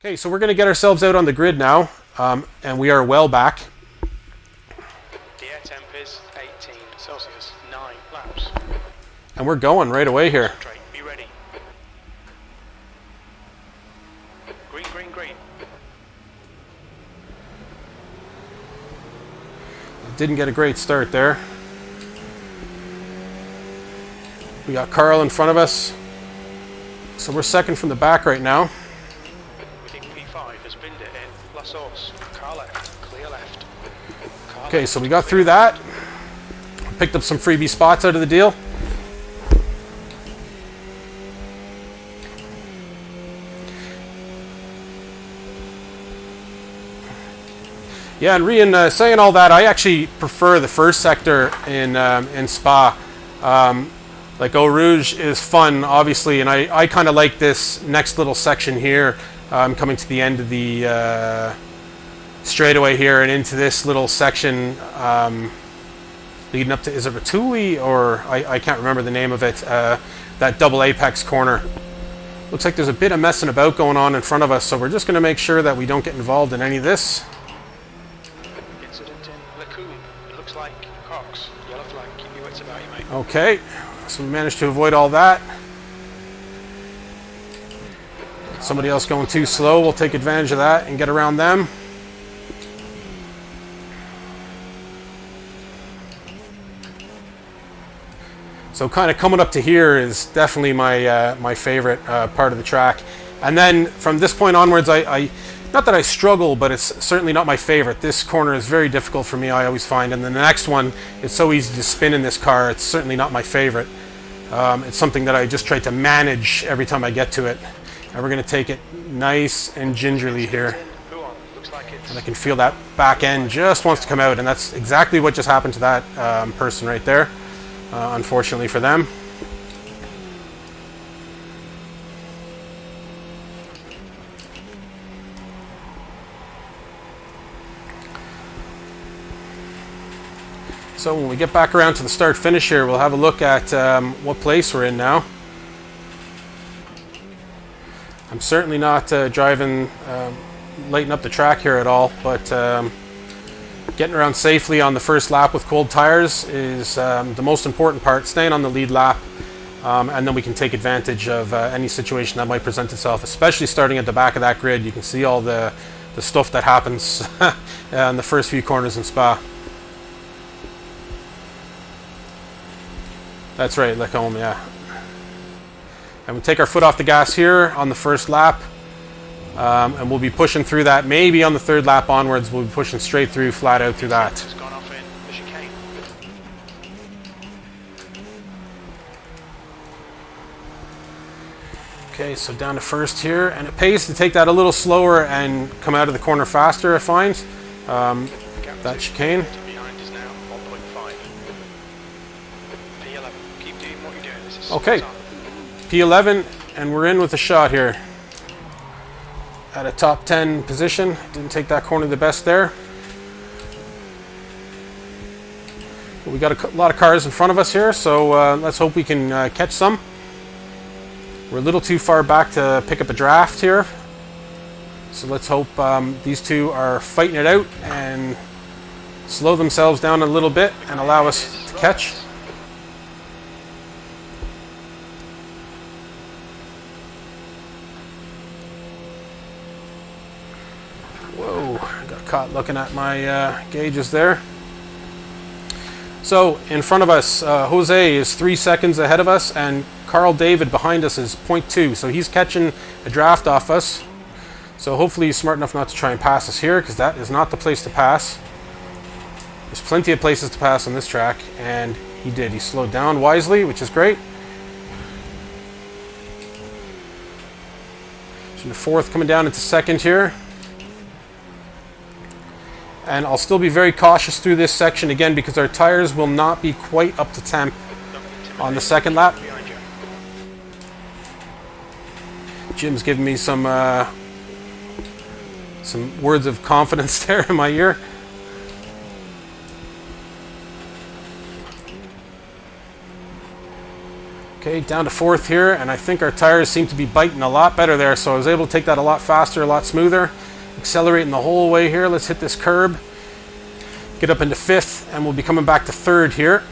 Okay, so we're going to get ourselves out on the grid now, and we are well back. The air temp is 18 Celsius, 9 laps. And we're going right away here. Be ready. Green, green, green. Didn't get a great start there. We got Carl in front of us. So we're second from the back right now. We think P5 has binned it in. Plus horse. Car left. Clear left. Car Okay, left. so we got through that. Picked up some freebie spots out of the deal. Yeah, and Rian, saying all that, I actually prefer the first sector in Spa. Like Eau Rouge is fun, obviously, and I kind of like this next little section here, coming to the end of the straightaway here and into this little section leading up to, is it Ratuli, or I can't remember the name of it, that double apex corner. Looks like there's a bit of messing about going on in front of us, so we're just going to make sure that we don't get involved in any of this. Incident in Lacoon. It looks like Cox. Yellow flag. Keep your wits about you, mate. Okay, so we managed to avoid all that. Somebody else going too slow, we'll take advantage of that and get around them. So kind of coming up to here is definitely my my favorite part of the track. And then from this point onwards, I not that I struggle, but it's certainly not my favorite. This corner is very difficult for me, I always find. And then the next one, it's so easy to spin in this car. It's certainly not my favorite. It's something that I just try to manage every time I get to it. And we're going to take it nice and gingerly here. And I can feel that back end just wants to come out. And that's exactly what just happened to that person right there, unfortunately for them. So when we get back around to the start finish here, we'll have a look at what place we're in now. I'm certainly not driving, lighting up the track here at all, but getting around safely on the first lap with cold tires is the most important part, staying on the lead lap, and then we can take advantage of any situation that might present itself, especially starting at the back of that grid. You can see all the stuff that happens in the first few corners in Spa. That's right, Lacombe, yeah. And we take our foot off the gas here on the first lap, and we'll be pushing through that. Maybe on the third lap onwards, we'll be pushing straight through, flat out through that. It's gone off in the chicane. Okay, so down to first here, and it pays to take that a little slower and come out of the corner faster, I find. That chicane. Behind is now 1.5. P11. Keep doing what you're doing. This is Okay, spot on. P11, and we're in with a shot here. At a top 10 position. Didn't take that corner the best there. But we got a lot of cars in front of us here, so let's hope we can catch some. We're a little too far back to pick up a draft here. So let's hope these two are fighting it out and slow themselves down a little bit and allow us to catch. Whoa, I got caught looking at my gauges there. So in front of us, Jose is 3 seconds ahead of us, and Carl David behind us is 0.2. So he's catching a draft off us. So hopefully he's smart enough not to try and pass us here, because that is not the place to pass. There's plenty of places to pass on this track, and he did. He slowed down wisely, which is great. So the fourth coming down into second here. And I'll still be very cautious through this section again, because our tires will not be quite up to temp on the second lap. Jim's giving me some words of confidence there in my ear. Okay, down to 4th here, and I think our tires seem to be biting a lot better there, so I was able to take that a lot faster, a lot smoother. Accelerating the whole way here. Let's hit this curb. Get up into 5th, and we'll be coming back to 3rd here.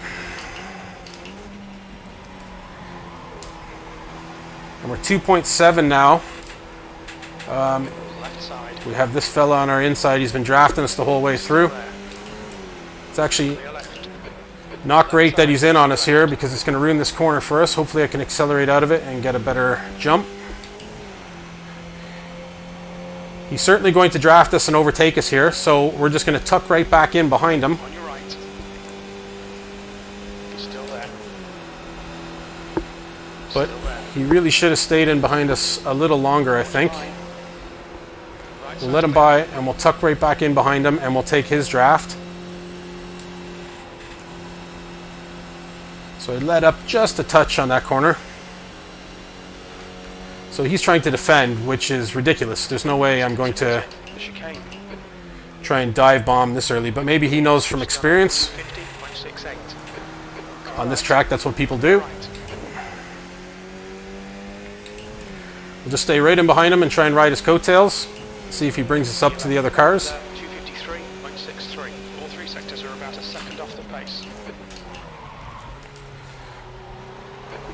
And we're 2.7 now. Left side. We have this fella on our inside. He's been drafting us the whole way through. It's actually Clear left. not great that he's in on us here because it's going to ruin this corner for us. Hopefully I can accelerate out of it and get a better jump. He's certainly going to draft us and overtake us here, so we're just going to tuck right back in behind him. On your right. Still there. But Still there. he really should have stayed in behind us a little longer, I think. Right We'll let him by, and we'll tuck right back in behind him, and we'll take his draft. So I let up just a touch on that corner. So he's trying to defend, which is ridiculous. There's no way I'm going to The chicane. try and dive bomb this early, but maybe he knows from experience 50.68. on this track that's what people do. Right. We'll just stay right in behind him and try and ride his coattails. See if he brings us up to the other cars. 253.63. All 3 sectors are about a second off the pace.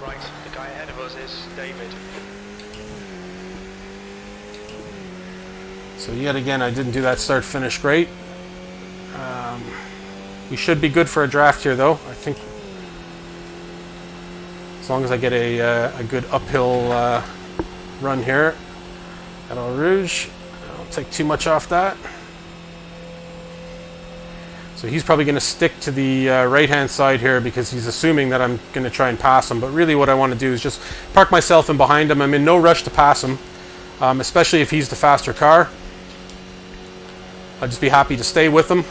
Right, the guy ahead of us is David. So yet again, I didn't do that start-finish great. We should be good for a draft here, though. I think as long as I get a good uphill run here at Eau Rouge, I don't take too much off that. So he's probably going to stick to the right-hand side here because he's assuming that I'm going to try and pass him. But really what I want to do is just park myself in behind him. I'm in no rush to pass him, especially if he's the faster car. I'll just be happy to stay with him.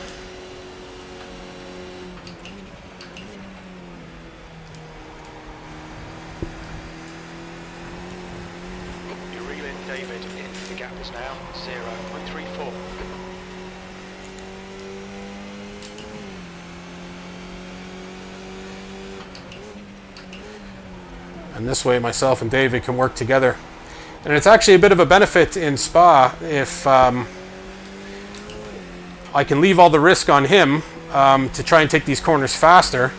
You reel in David in. The gap is now 0.34. And this way myself and David can work together. And it's actually a bit of a benefit in Spa if I can leave all the risk on him to try and take these corners faster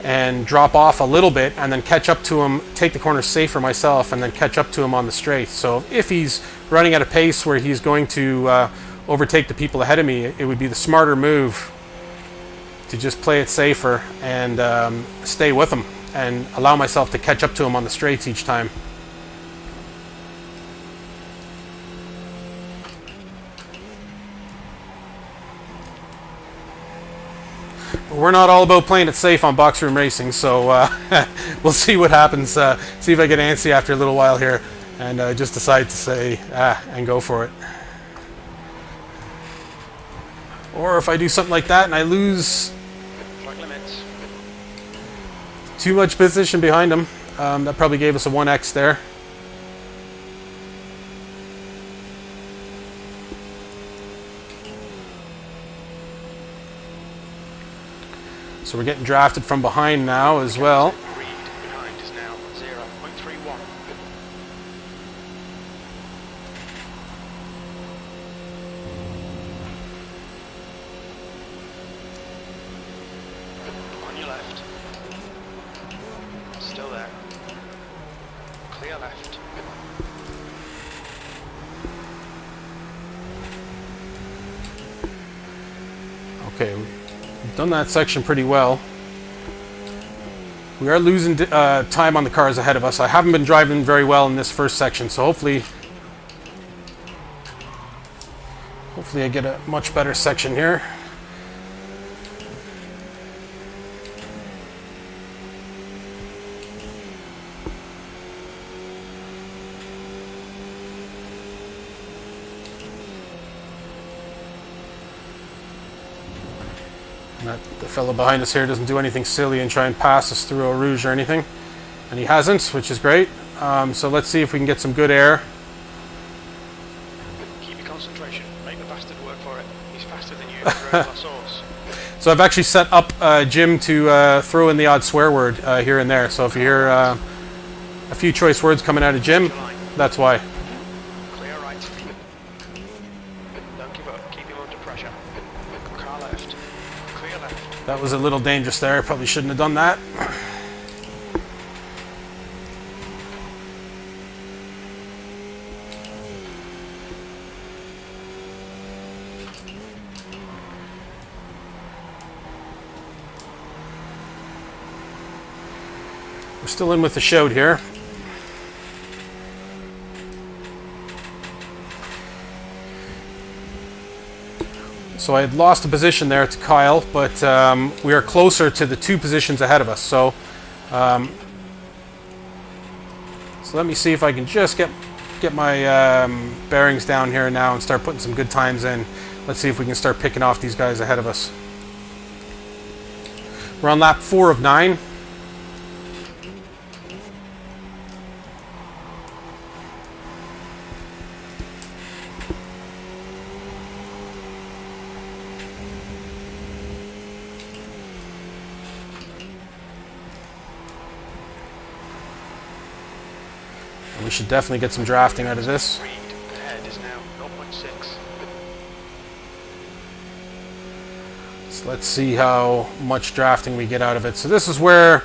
and drop off a little bit and then catch up to him, take the corners safer myself and then catch up to him on the straight. So if he's running at a pace where he's going to overtake the people ahead of me, it would be the smarter move to just play it safer and stay with him and allow myself to catch up to him on the straights each time. But we're not all about playing it safe on Boxroom Racing, so we'll see what happens. See if I get antsy after a little while here and just decide to say, and go for it. Or if I do something like that and I lose Track limits. too much position behind him, that probably gave us a 1x there. So we're getting drafted from behind now as well. Reed behind is now 0.31. On your left. Still there. Clear left. Okay, we've done that section pretty well. We are losing time on the cars ahead of us. I haven't been driving very well in this first section, so hopefully I get a much better section here. That the fellow behind us here doesn't do anything silly and try and pass us through Eau Rouge or anything. And he hasn't, which is great. So let's see if we can get some good air. Keep your concentration. Make the bastard work for it. He's faster than you. Throw the source. So I've actually set up Jim to throw in the odd swear word here and there. So if you hear a few choice words coming out of Jim. That's why. Clear right. Don't give up. Keep him under pressure. Car left. Clear left. That was a little dangerous there. Probably shouldn't have done that. We're still in with the shout here. So I had lost a position there to Kyle, but we are closer to the 2 positions ahead of us. So let me see if I can just get my bearings down here now and start putting some good times in. Let's see if we can start picking off these guys ahead of us. We're on lap 4 of 9. We should definitely get some drafting out of this. Read ahead is now 0.6. So let's see how much drafting we get out of it. So this is where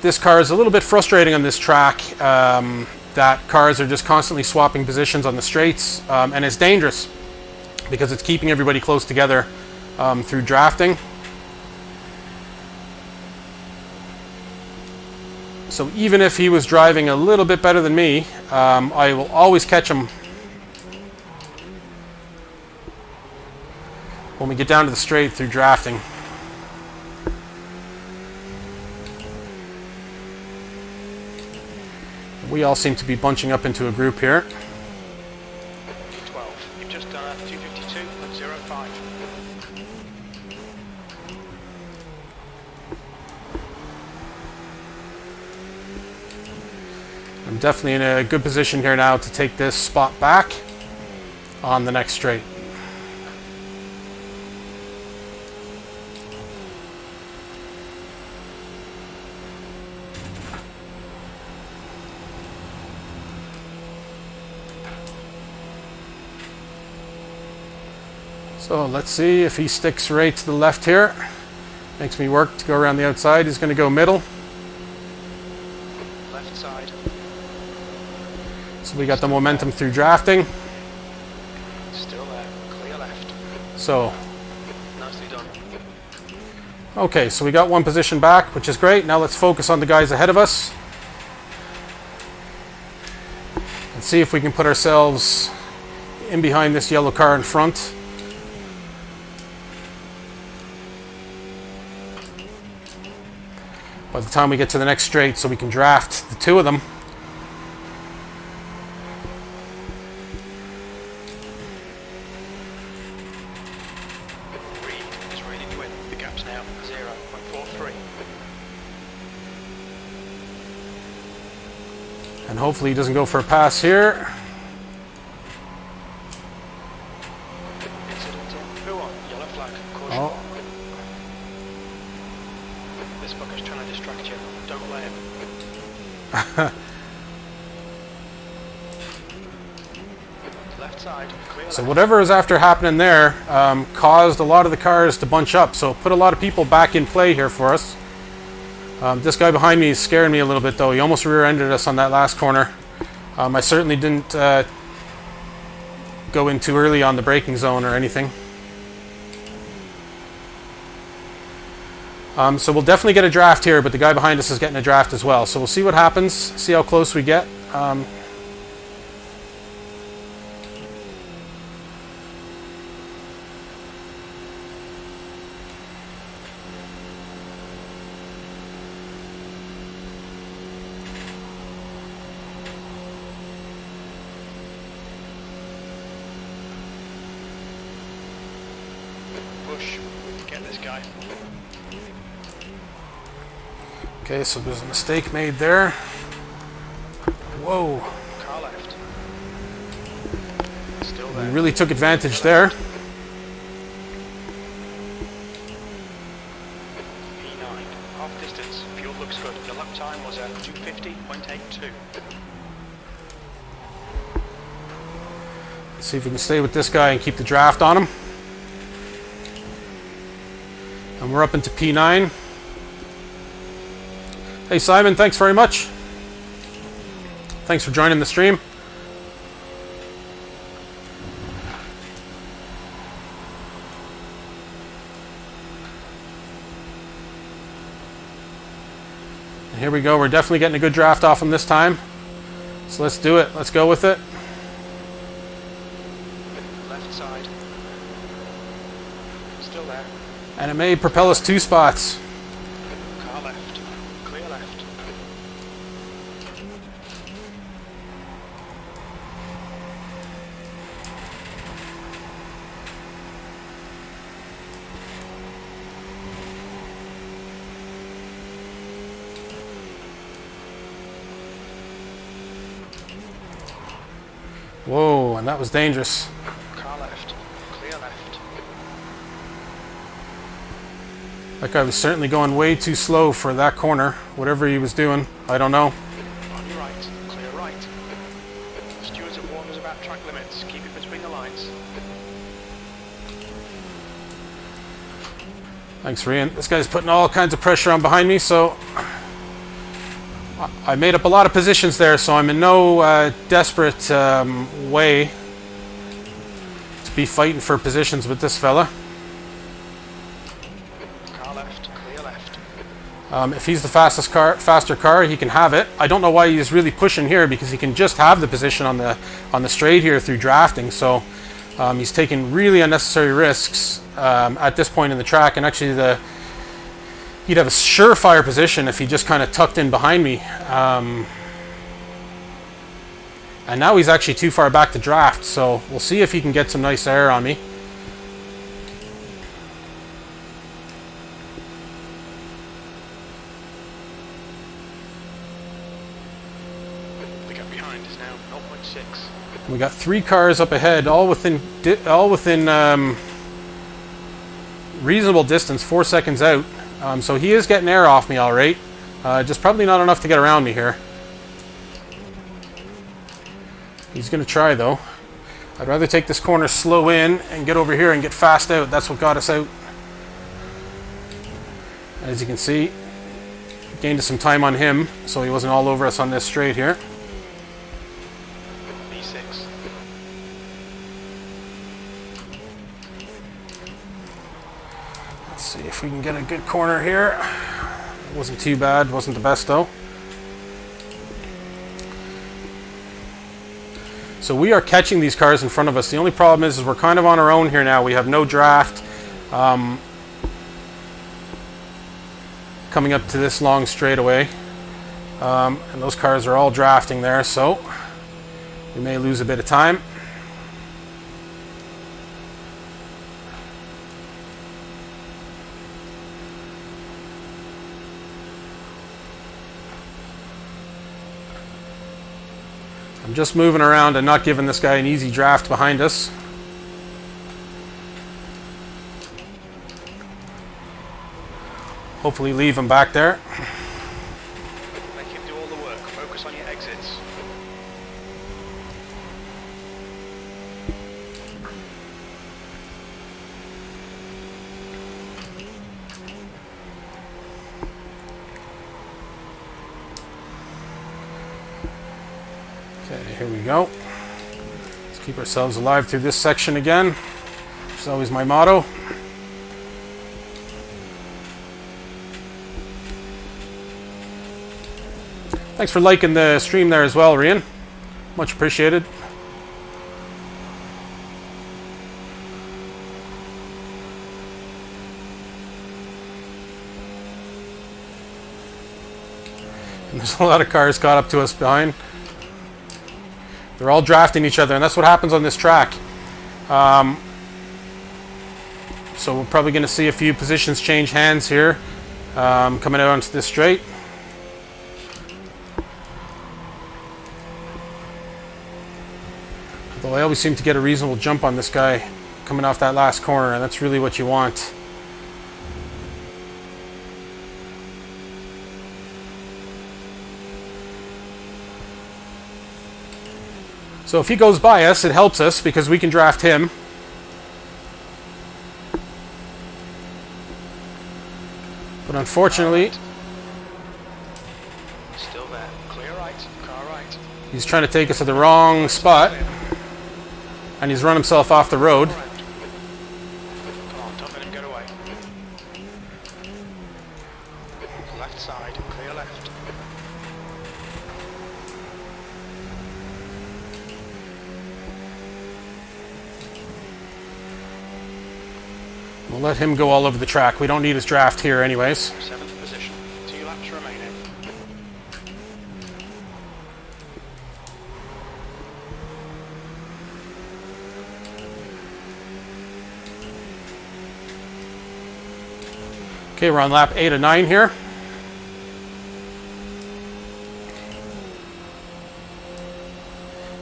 this car is a little bit frustrating on this track. That cars are just constantly swapping positions on the straights, and it's dangerous because it's keeping everybody close together through drafting. So even if he was driving a little bit better than me, I will always catch him when we get down to the straight through drafting. We all seem to be bunching up into a group here. P12. You've just done a 252.05. I'm definitely in a good position here now to take this spot back on the next straight. So let's see if he sticks right to the left here. Makes me work to go around the outside. He's going to go middle. Left side. So we got the momentum through drafting. Still there. Clear left. So, Nicely done. okay, so we got 1 position back, which is great. Now let's focus on the guys ahead of us. And see if we can put ourselves in behind this yellow car in front. By the time we get to the next straight, so we can draft the 2 of them. Reed is reading you in. The gap's now 0.43. And hopefully he doesn't go for a pass here. Incident in. Who on? Yellow flag. Caution. Oh, This fucker's trying to distract you. Don't let him. Left side. Clear so left. whatever is after happening there caused a lot of the cars to bunch up. So put a lot of people back in play here for us. This guy behind me is scaring me a little bit though. He almost rear-ended us on that last corner. I certainly didn't go in too early on the braking zone or anything. So we'll definitely get a draft here, but the guy behind us is getting a draft as well. So we'll see what happens, see how close we get. Push. Get this guy. Okay, so there's a mistake made there. Whoa. Car left. Still We there. really took advantage there. P9. Half distance. Fuel looks good. The lap time was See if we can stay with this guy and keep the draft on him. And we're up into P9. Hey Simon, thanks very much. Thanks for joining the stream. And here we go. We're definitely getting a good draft off him this time. So let's do it. Let's go with it. Left side. Still there. And it may propel us 2 spots. Car left. Clear left. Whoa, and that was dangerous. Car left. Clear left. That guy was certainly going way too slow for that corner. Whatever he was doing, I don't know. On your right. Clear right. Stewards have warned us about track limits. Keep it between the lines. Thanks, Rian. This guy's putting all kinds of pressure on behind me, so I made up a lot of positions there, so I'm in no desperate way to be fighting for positions with this fella. Car left. Clear left. If he's the faster car, he can have it. I don't know why he's really pushing here, because he can just have the position on the straight here through drafting. So he's taking really unnecessary risks at this point in the track, and actually he'd have a surefire position if he just kind of tucked in behind me. And now he's actually too far back to draft, so we'll see if he can get some nice air on me. The gap behind is now 0.6. We got 3 cars up ahead, all within reasonable distance, 4 seconds out. So he is getting air off me all right. Just probably not enough to get around me here. He's going to try though. I'd rather take this corner slow in and get over here and get fast out. That's what got us out. As you can see, gained some time on him, so he wasn't all over us on this straight here. V6. Let's see if we can get a good corner here. It wasn't too bad, wasn't the best though. So we are catching these cars in front of us. The only problem is we're kind of on our own here now. We have no draft coming up to this long straightaway. And those cars are all drafting there, so we may lose a bit of time. I'm just moving around and not giving this guy an easy draft behind us. Hopefully leave him back there. Let him do all the work. Focus on your exits. Okay, here we go. Let's keep ourselves alive through this section again, which is always my motto. Thanks for liking the stream there as well, Rian. Much appreciated. And there's a lot of cars caught up to us behind. They're all drafting each other, and that's what happens on this track. So we're probably going to see a few positions change hands here, coming out onto this straight. Although I always seem to get a reasonable jump on this guy coming off that last corner, and that's really what you want. So if he goes by us, it helps us because we can draft him. But unfortunately, Still there. Clear right. Car right. he's trying to take us to the wrong spot. And he's run himself off the road. Come on, don't let him get away. Left side. Clear left. We'll let him go all over the track. We don't need his draft here anyways. 7th position. 2 laps remaining. Okay, we're on lap 8 of 9 here.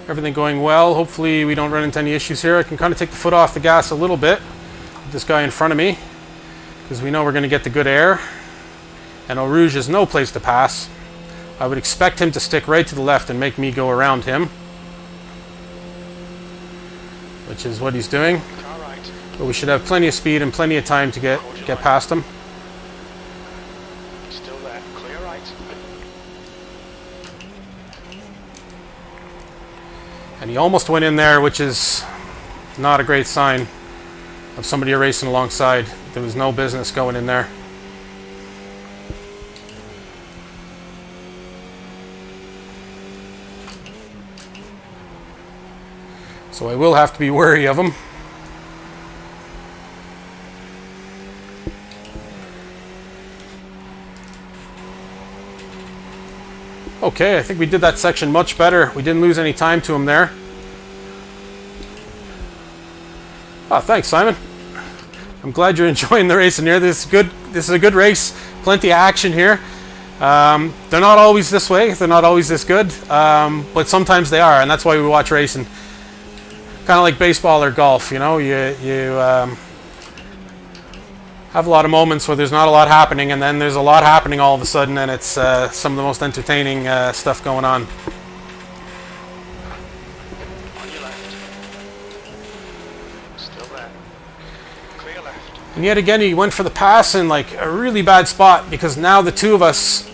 Everything going well. Hopefully we don't run into any issues here. I can kind of take the foot off the gas a little bit. This guy in front of me, because we know we're going to get the good air. And Eau Rouge is no place to pass. I would expect him to stick right to the left and make me go around him, which is what he's doing. Car right. But we should have plenty of speed and plenty of time to get past him. Still there. Clear right. And he almost went in there, which is not a great sign of somebody you're racing alongside. There was no business going in there. So I will have to be wary of him. Okay, I think we did that section much better. We didn't lose any time to him there. Oh, thanks, Simon. I'm glad you're enjoying the racing here. This is good. This is a good race. Plenty of action here. They're not always this way. They're not always this good. But sometimes they are, and that's why we watch racing. Kind of like baseball or golf, you know. You have a lot of moments where there's not a lot happening, and then there's a lot happening all of a sudden, and it's some of the most entertaining stuff going on. And yet again, he went for the pass in like a really bad spot, because now the two of us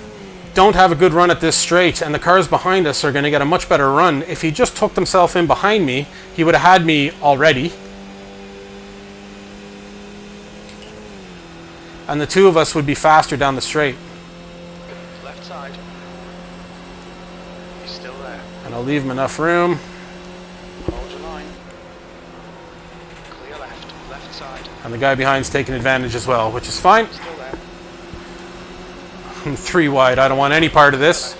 don't have a good run at this straight, and the cars behind us are going to get a much better run. If he just took himself in behind me, he would have had me already. And the two of us would be faster down the straight. Left side. He's still there. And I'll leave him enough room. Hold your line. Clear left. Left side. And the guy behind's taking advantage as well, which is fine. Still there. I'm 3 wide. I don't want any part of this.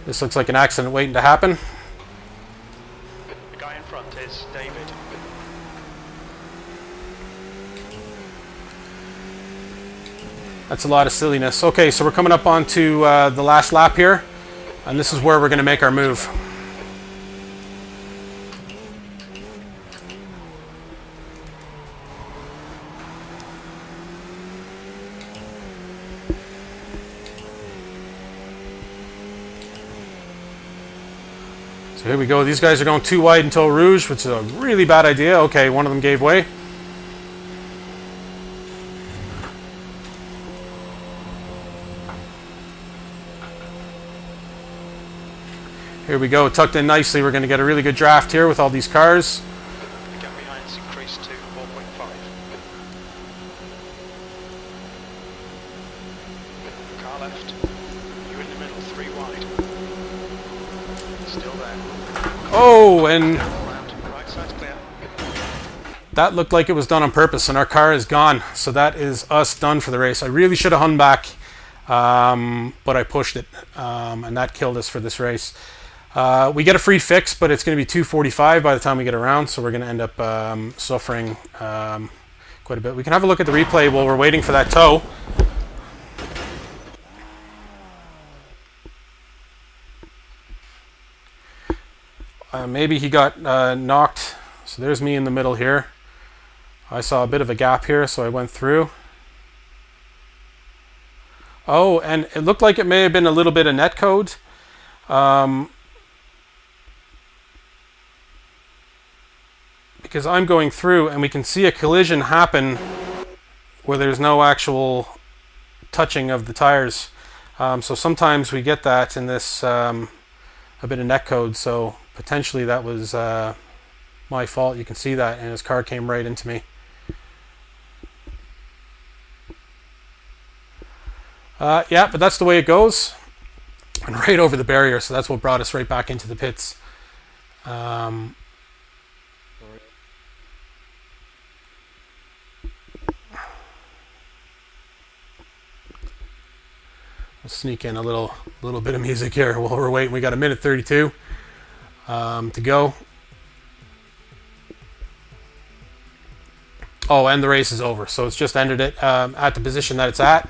This looks like an accident waiting to happen. The guy in front is David. That's a lot of silliness. Okay, so we're coming up onto the last lap here, and this is where we're going to make our move. So here we go. These guys are going too wide into Eau Rouge, which is a really bad idea. Okay, one of them gave way. Here we go, tucked in nicely. We're going to get a really good draft here with all these cars. The gap behind's increased to 4.5. Car left. You in the middle, 3 wide. Still there. Oh, and Right side's clear. that looked like it was done on purpose, and our car is gone. So that is us done for the race. I really should have hung back, but I pushed it, and that killed us for this race. We get a free fix, but it's going to be 2:45 by the time we get around, so we're going to end up suffering quite a bit. We can have a look at the replay while we're waiting for that tow. Maybe he got knocked. So there's me in the middle here. I saw a bit of a gap here, so I went through. Oh, and it looked like it may have been a little bit of netcode. Because I'm going through and we can see a collision happen where there's no actual touching of the tires. So sometimes we get that in this a bit of netcode, so potentially that was my fault. You can see that, and his car came right into me. Yeah, but that's the way it goes. And right over the barrier, so that's what brought us right back into the pits. We'll sneak in a little bit of music here while we're waiting. We got a minute 32 to go. Oh, and the race is over, so it's just ended it at the position that it's at.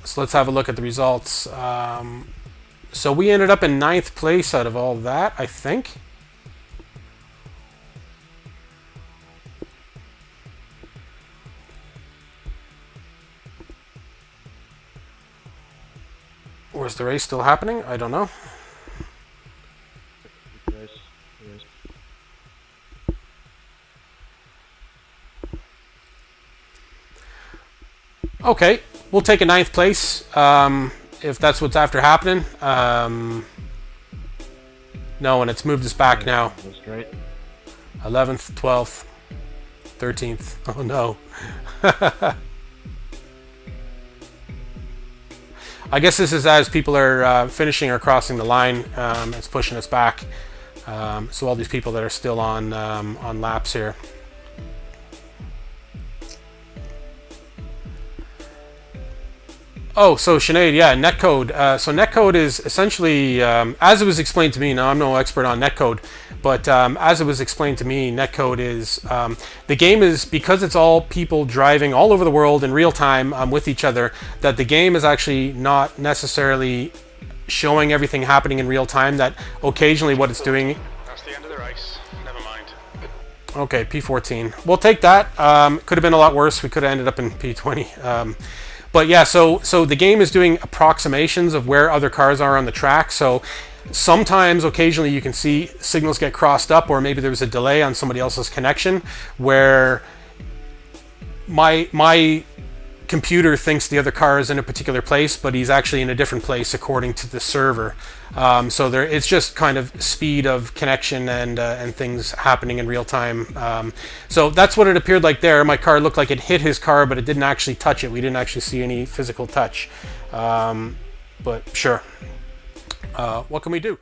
So let's have a look at the results. So we ended up in 9th place out of all that, I think. Or is the race still happening? I don't know. Yes. Okay, we'll take a 9th place if that's what's after happening. No, and it's moved us back now. That's great. 11th, 12th, 13th. Oh no. I guess this is as people are finishing or crossing the line. It's pushing us back. So all these people that are still on laps here. Oh, so Sinead, yeah, netcode. So netcode is essentially, as it was explained to me, now I'm no expert on netcode, but as it was explained to me, netcode is, the game is, because it's all people driving all over the world in real time with each other, that the game is actually not necessarily showing everything happening in real time, that occasionally what it's doing... That's the end of the race. Never mind. Okay, P14. We'll take that. Could have been a lot worse. We could have ended up in P20. But yeah, so the game is doing approximations of where other cars are on the track. So sometimes, occasionally, you can see signals get crossed up, or maybe there was a delay on somebody else's connection where my computer thinks the other car is in a particular place, but he's actually in a different place according to the server. So it's just kind of speed of connection and things happening in real time. So that's what it appeared like there. My car looked like it hit his car, but it didn't actually touch it. We didn't actually see any physical touch. But sure. What can we do?